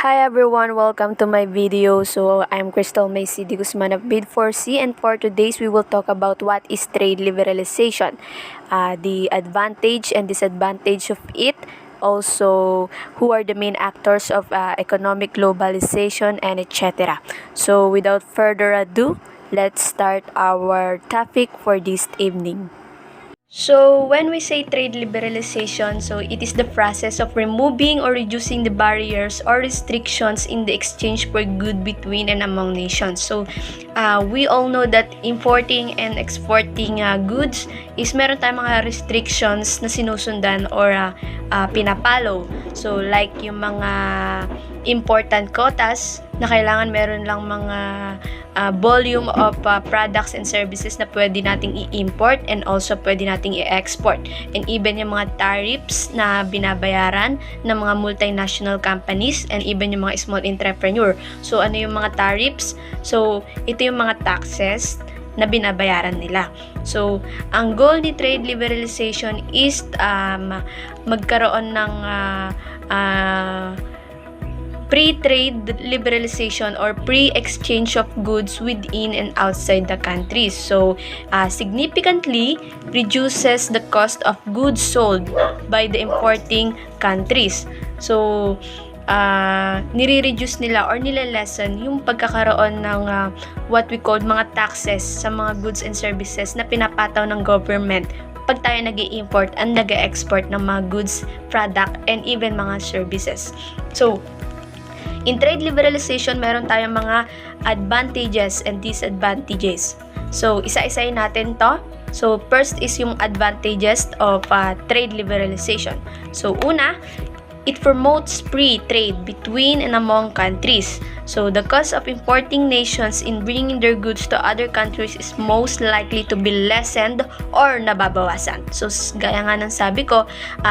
Hi everyone, welcome to my video. So I'm Crystal Macy de Guzman of Bid4C, and for today's we will talk about what is trade liberalization, the advantage and disadvantage of it, also who are the main actors of economic globalization, and etc. So without further ado, let's start our topic for this evening. So, when we say trade liberalization, so it is the process of removing or reducing the barriers or restrictions in the exchange for good between and among nations. So, we all know that importing and exporting goods is meron tayong mga restrictions na sinusundan or pinapalo. So, like yung mga important quotas na kailangan meron lang mga volume of products and services na pwede nating i-import and also pwede nating i-export. And even yung mga tariffs na binabayaran ng mga multinational companies and even yung mga small entrepreneur. So, ano yung mga tariffs? So, ito yung mga taxes na binabayaran nila. So, ang goal ni trade liberalization is magkaroon ng pre-trade liberalization or pre-exchange of goods within and outside the countries. So, significantly reduces the cost of goods sold by the importing countries. So, nire-reduce nila or nile-lessen yung pagkakaroon ng what we call mga taxes sa mga goods and services na pinapataw ng government pag tayo nag-i-import and nag-export ng mga goods, product, and even mga services. So, in trade liberalization, meron tayong mga advantages and disadvantages. So, isa-isayin natin to. So, first is yung advantages of trade liberalization. So, una, it promotes free trade between and among countries. So, the cost of importing nations in bringing their goods to other countries is most likely to be lessened or nababawasan. So, gaya nga ng sabi ko,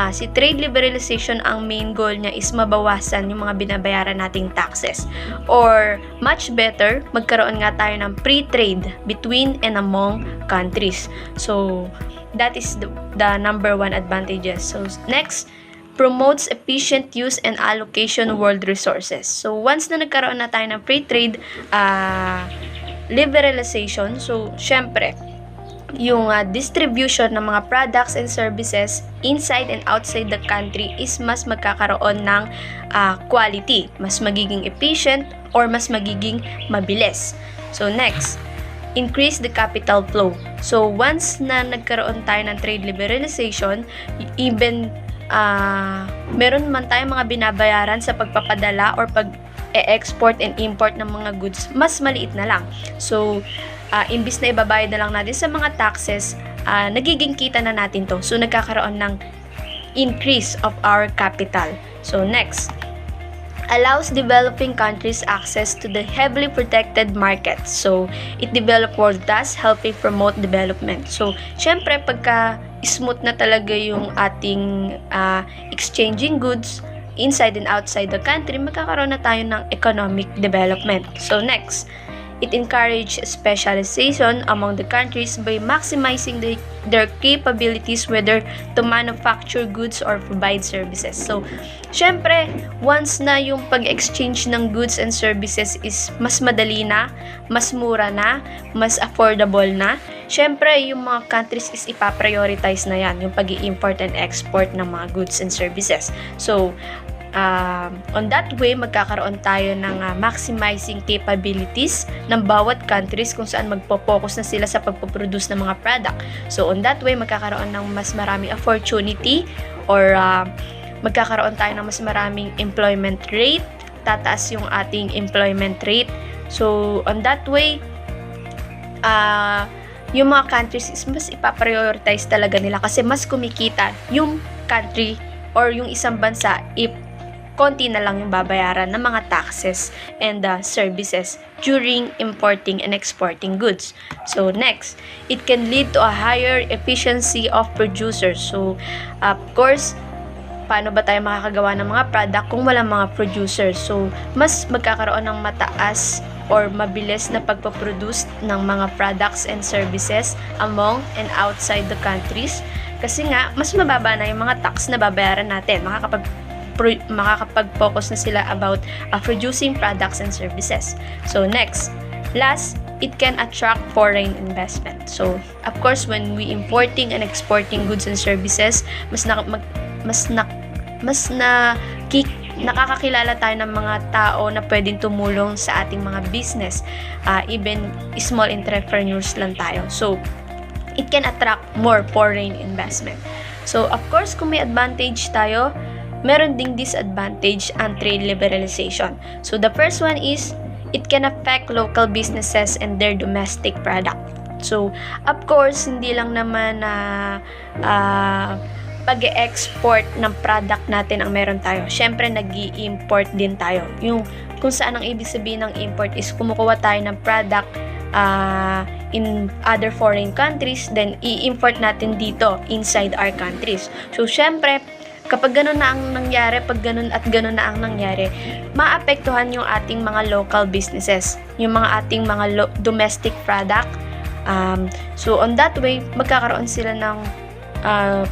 si trade liberalization, ang main goal niya is mabawasan yung mga binabayaran nating taxes. Or, much better, magkaroon nga tayo ng free trade between and among countries. So, that is the number one advantages. So, next, promotes efficient use and allocation of world resources. So, once na nagkaroon na tayo ng free trade liberalization, so, syempre, yung distribution ng mga products and services inside and outside the country is mas magkakaroon ng quality, mas magiging efficient, or mas magiging mabilis. So, next, increase the capital flow. So, once na nagkaroon tayo ng trade liberalization, even meron man tayong mga binabayaran sa pagpapadala or pag-export and import ng mga goods, mas maliit na lang. So, imbis na ibabayad na lang natin sa mga taxes, nagiging kita na natin to. So, nagkakaroon ng increase of our capital. So, next, allows developing countries access to the heavily protected markets. So, it develop world thus helping promote development. So, syempre, pagka smooth na talaga yung ating exchanging goods inside and outside the country, magkakaroon na tayo ng economic development. So, next, it encourages specialization among the countries by maximizing their capabilities whether to manufacture goods or provide services. So, syempre, once na yung pag-exchange ng goods and services is mas madali na, mas mura na, mas affordable na, syempre, yung mga countries is ipaprioritize na yan, yung pag-i-import and export ng mga goods and services. So, on that way, magkakaroon tayo ng maximizing capabilities ng bawat countries kung saan magpo-focus na sila sa pagpo-produce ng mga product. So, on that way, magkakaroon ng mas maraming opportunity or magkakaroon tayo ng mas maraming employment rate, tataas yung ating employment rate. So, on that way, yung mga countries is mas ipaprioritize talaga nila kasi mas kumikita yung country or yung isang bansa if konti na lang yung babayaran ng mga taxes and services during importing and exporting goods. So, next, it can lead to a higher efficiency of producers. So, of course, paano ba tayo makakagawa ng mga product kung walang mga producers? So, mas magkakaroon ng mataas or mabilis na pagpaproduce ng mga products and services among and outside the countries. Kasi nga, mas mababa na yung mga tax na babayaran natin. makakapag-focus na sila about producing products and services. So next, last, it can attract foreign investment. So, of course, when we importing and exporting goods and services, nakakakilala tayo ng mga tao na pwedeng tumulong sa ating mga business. Even small entrepreneurs lang tayo. So, it can attract more foreign investment. So, of course, kung may advantage tayo, meron ding disadvantage ang trade liberalization. So, the first one is, it can affect local businesses and their domestic product. So, of course, hindi lang naman pag-export ng product natin ang meron tayo. Siyempre, nag-i-import din tayo. Yung kung saan ang ibig sabihin ng import is kumukuha tayo ng product in other foreign countries, then i-import natin dito inside our countries. So, siyempre, kapag ganun na ang nangyari, pag ganun at ganun na ang nangyari, maapektuhan yung ating mga local businesses, yung mga ating mga domestic product. So, on that way, magkakaroon sila ng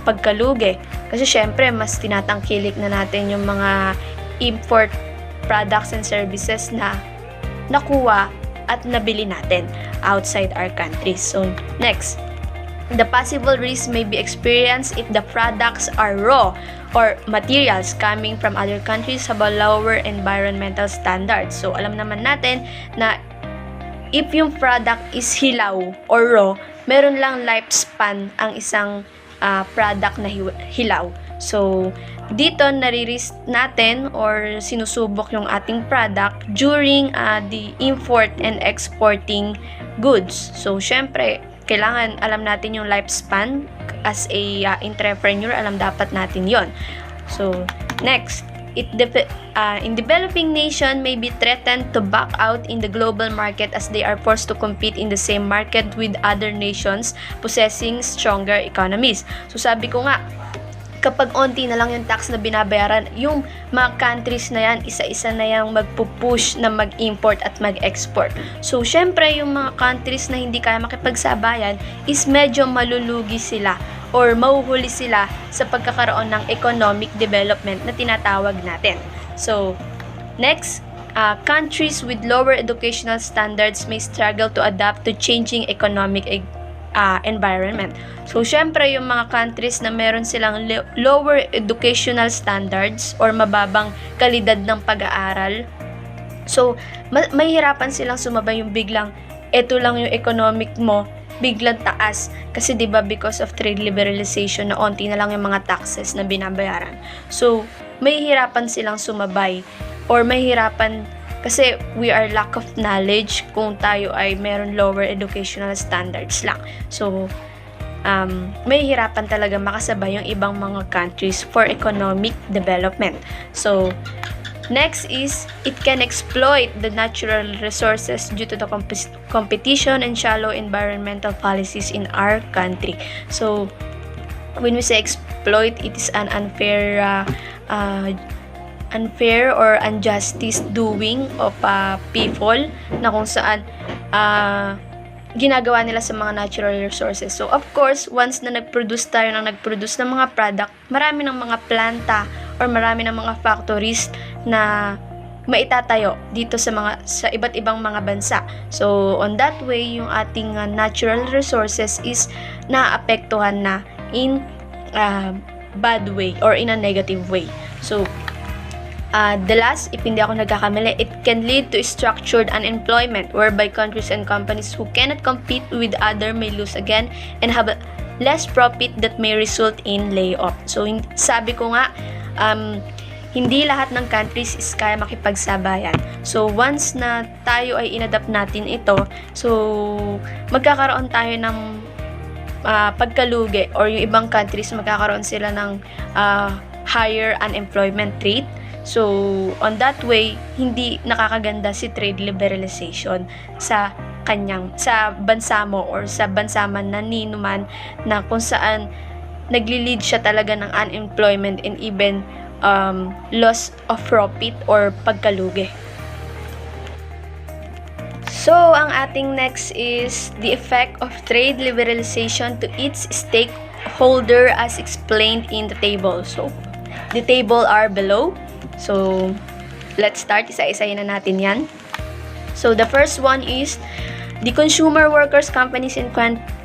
pagkalugi. Kasi syempre, mas tinatangkilik na natin yung mga import products and services na nakuha at nabili natin outside our countries. So, next, the possible risk may be experienced if the products are raw or materials coming from other countries have a lower environmental standards. So, alam naman natin na if yung product is hilaw or raw, meron lang lifespan ang isang product na hilaw. So, dito nare-risk natin or sinusubok yung ating product during the import and exporting goods. So, syempre, kailangan alam natin yung lifespan as a entrepreneur, alam dapat natin yon. So, next, in developing nation may be threatened to back out in the global market as they are forced to compete in the same market with other nations possessing stronger economies. So, sabi ko nga, kapag onti na lang yung tax na binabayaran, yung mga countries na yan, isa-isa na yung magpupush na mag-import at mag-export. So, syempre, yung mga countries na hindi kaya makipagsabayan is medyo malulugi sila or mahuhuli sila sa pagkakaroon ng economic development na tinatawag natin. So, next, countries with lower educational standards may struggle to adapt to changing economic environment. So, syempre, yung mga countries na meron silang lower educational standards or mababang kalidad ng pag-aaral, so, mahihirapan silang sumabay yung biglang, eto lang yung economic mo, biglang taas. Kasi, diba, because of trade liberalization, na onti na lang yung mga taxes na binabayaran. So, mahihirapan silang sumabay or mahihirapan kasi we are lack of knowledge kung tayo ay meron lower educational standards lang. So, mahihirapan talaga makasabay yung ibang mga countries for economic development. So, next is, it can exploit the natural resources due to the competition and shallow environmental policies in our country. So, when we say exploit, it is an unfair or injustice doing of people na kung saan ginagawa nila sa mga natural resources. So, of course, once na nagproduce ng mga product, marami ng mga planta or marami ng mga factories na maitatayo dito sa iba't ibang mga bansa. So, on that way, yung ating natural resources is naapektuhan na in bad way or in a negative way. So, the last, if hindi ako nagkakamali, it can lead to structured unemployment whereby countries and companies who cannot compete with other may lose again and have less profit that may result in layoff. So, sabi ko nga, hindi lahat ng countries is kaya makipagsabayan. So, once na tayo ay inadapt natin ito, so, magkakaroon tayo ng pagkalugi or yung ibang countries magkakaroon sila ng higher unemployment rate. So, on that way, hindi nakakaganda si trade liberalization sa bansa mo or sa bansa man na ninuman na kung saan nagli-lead siya talaga ng unemployment and even loss of profit or pagkalugi. So, ang ating next is the effect of trade liberalization to its stakeholder as explained in the table. So, The table are below. So, let's start. Isa-isayin na natin yan. So, the first one is the consumer workers, companies, and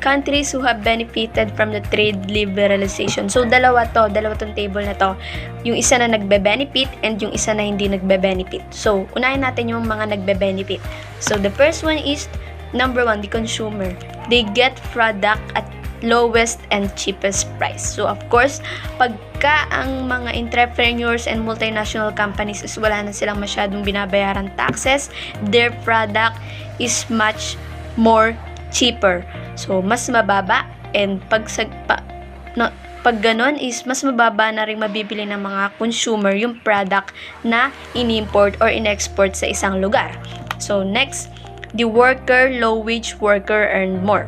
countries who have benefited from the trade liberalization. So, dalawa tong table na to. Yung isa na nagbe-benefit and yung isa na hindi nagbe-benefit. So, unahin natin yung mga nagbe-benefit. So, the first one is, number one, the consumer. They get product at lowest and cheapest price. So, of course, pagka ang mga entrepreneurs and multinational companies is wala na silang masyadong binabayaran taxes, their product is much more cheaper. So, mas mababa, and pag ganon is mas mababa na rin mabibili ng mga consumer yung product na in-import or in-export sa isang lugar. So, next, the worker, low-wage worker earn more.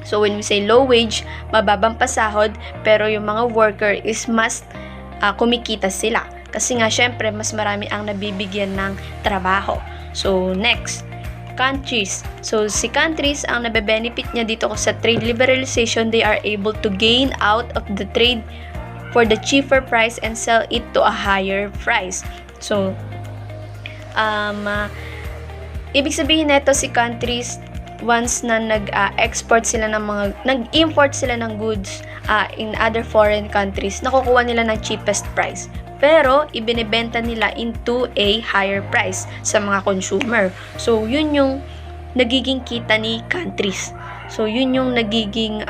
So, when we say low wage, mababang pasahod, pero yung mga worker is mas kumikita sila. Kasi nga, syempre, mas marami ang nabibigyan ng trabaho. So, next, countries. So, si countries, ang nabe-benefit niya dito sa trade liberalization, they are able to gain out of the trade for the cheaper price and sell it to a higher price. So, ibig sabihin nito si countries, once na nag-export sila ng nag-import sila ng goods in other foreign countries, nakukuha nila ng cheapest price. Pero, ibinibenta nila into a higher price sa mga consumer. So, yun yung nagiging kita ni countries. So, yun yung nagiging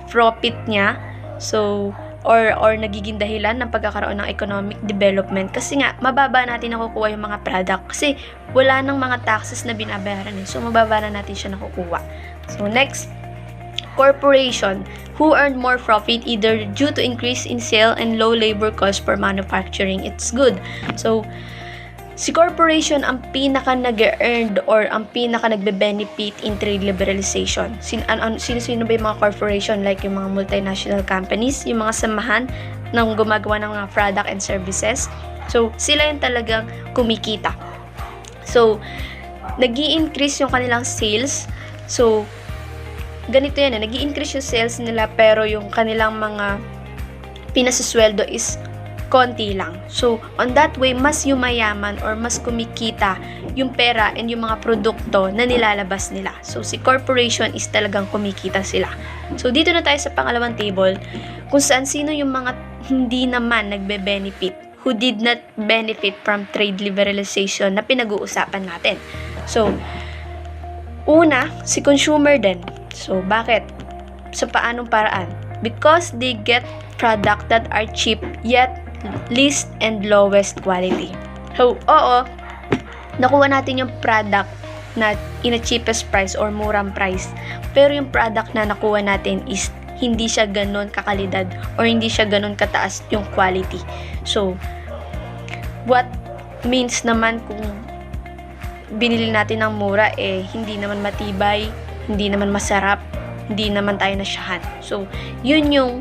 profit niya. So, or nagiging dahilan ng pagkakaroon ng economic development. Kasi nga, mababa natin nakukuha yung mga product. Kasi, wala nang mga taxes na binabayaran. So, mababa na natin siya nakukuha. So, next, corporation who earn more profit either due to increase in sale and low labor cost for manufacturing its good. So, si corporation ang pinaka nag-earned or ang pinaka nagbe-benefit in trade liberalization. Sino ba yung mga corporation, like yung mga multinational companies, yung mga samahan ng gumagawa ng mga product and services. So, sila yung talagang kumikita. So, nag-i-increase yung kanilang sales. So, ganito yan, nag-i-increase yung sales nila, pero yung kanilang mga pinasasweldo is konti lang. So, on that way, mas yumayaman or mas kumikita yung pera and yung mga produkto na nilalabas nila. So, si corporation is talagang kumikita sila. So, dito na tayo sa pangalawang table, kung saan sino yung mga hindi naman nagbe-benefit, who did not benefit from trade liberalization na pinag-uusapan natin. So, una, si consumer din. So, bakit? Sa paanong paraan? Because they get product that are cheap yet least and lowest quality. So, oo, nakuha natin yung product na in a cheapest price or murang price. Pero yung product na nakuha natin is hindi siya ganun kakalidad or hindi siya ganun kataas yung quality. So, what means naman kung binili natin ng mura, hindi naman matibay, hindi naman masarap, hindi naman tayo nasyahan. So, yun yung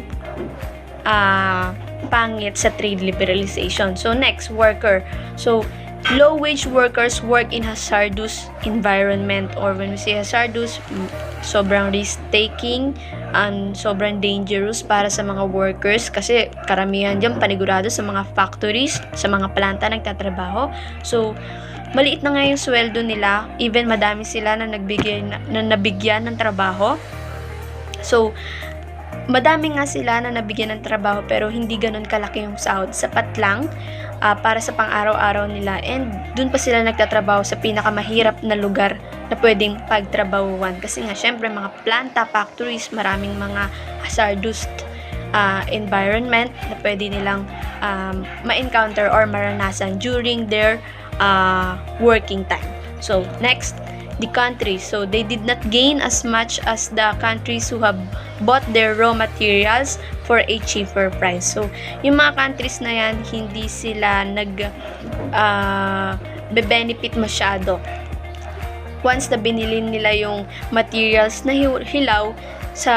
pangit sa trade liberalization. So, next, worker. So, low-wage workers work in hazardous environment, or when we say hazardous, sobrang risk-taking and sobrang dangerous para sa mga workers kasi karamihan dyan panigurado sa mga factories, sa mga planta nagtatrabaho. So, maliit na nga yung sweldo nila, even madami sila na nabigyan ng trabaho. So, madami nga sila na nabigyan ng trabaho pero hindi ganun kalaki yung sahod. Sapat lang para sa pang-araw-araw nila, and dun pa sila nagtatrabaho sa pinakamahirap na lugar na pwedeng pagtrabahuan. Kasi nga, syempre, mga planta, factories, maraming mga hazardous environment na pwede nilang ma-encounter or maranasan during their working time. So, next, the countries. So, they did not gain as much as the countries who have bought their raw materials for a cheaper price. So, yung mga countries na yan, hindi sila be-benefit masyado. Once na binili nila yung materials na hilaw sa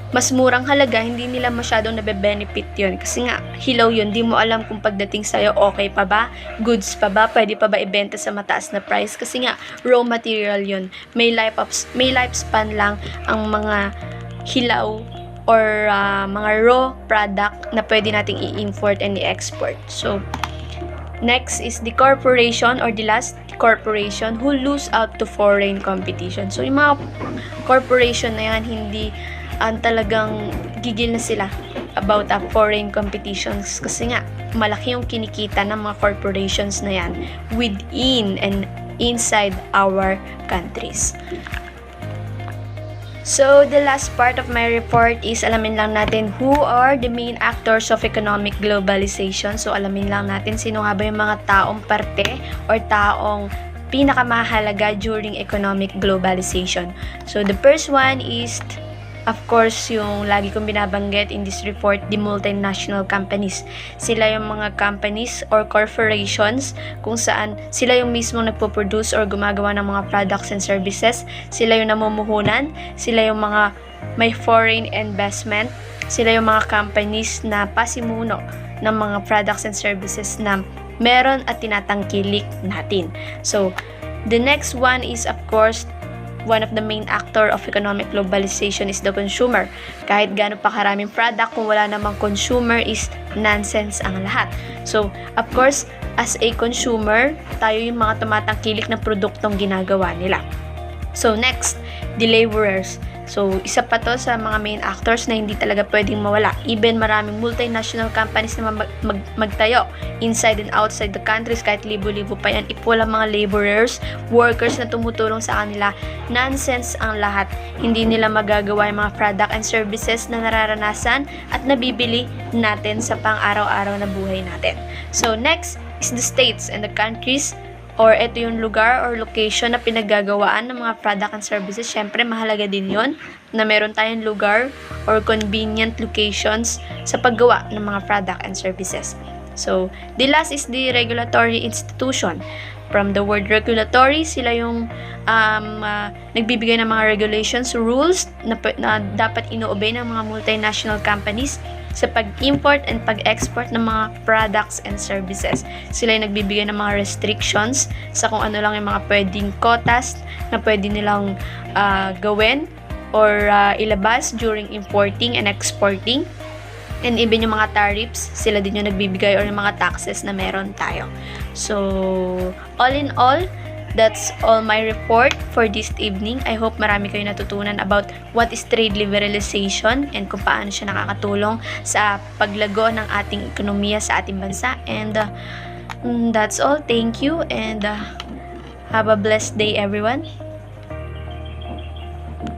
mas murang halaga, hindi nila masyadong nabe-benefit yun. Kasi nga, hilaw yun, di mo alam kung pagdating sa'yo, okay pa ba? Goods pa ba? Pwede pa ba ibenta sa mataas na price? Kasi nga, raw material yun. May lifespan lang ang mga hilaw or mga raw product na pwede nating i-import and i-export. So, next is the corporation or the last corporation who lose out to foreign competition. So, yung mga corporation na yan, hindi talagang gigil na sila about foreign competitions kasi nga, malaki yung kinikita ng mga corporations na yan within and inside our countries. So, the last part of my report is alamin lang natin who are the main actors of economic globalization. So, alamin lang natin sino nga ba yung mga taong parte or taong pinakamahalaga during economic globalization. So, the first one is, of course, yung lagi kong binabanggit in this report, the multinational companies. Sila yung mga companies or corporations kung saan sila yung mismo nagpo-produce or gumagawa ng mga products and services. Sila yung namumuhunan, sila yung mga may foreign investment, sila yung mga companies na pasimuno ng mga products and services na meron at tinatangkilik natin. So, the next one is, of course, one of the main actor of economic globalization is the consumer. Kahit gaano pa karaming product, kung wala namang consumer is nonsense ang lahat. So, of course, as a consumer, tayo yung mga tumatangkilik na produktong ginagawa nila. So, next, the laborers. So, isa pa to sa mga main actors na hindi talaga pwedeng mawala. Even maraming multinational companies na magtayo inside and outside the countries, kahit libo-libo pa yan, if walang mga laborers, workers na tumutulong sa kanila, nonsense ang lahat. Hindi nila magagawa yung mga product and services na nararanasan at nabibili natin sa pang-araw-araw na buhay natin. So, next is the states and the countries, or ito yung lugar or location na pinaggagawaan ng mga product and services. Syempre, mahalaga din yon na meron tayong lugar or convenient locations sa paggawa ng mga product and services. So, the last is the regulatory institution. From the word regulatory, sila yung nagbibigay ng mga regulations, rules na dapat ino-obey ng mga multinational companies sa pag-import and pag-export ng mga products and services. Sila yung nagbibigay ng mga restrictions sa kung ano lang yung mga pwedeng quotas na pwede nilang gawin or ilabas during importing and exporting. And even yung mga tariffs, sila din yung nagbibigay or yung mga taxes na meron tayo. So, all in all, that's all my report for this evening. I hope marami kayo natutunan about what is trade liberalization and kung paano siya nakakatulong sa paglago ng ating ekonomiya sa ating bansa. And that's all. Thank you and have a blessed day, everyone.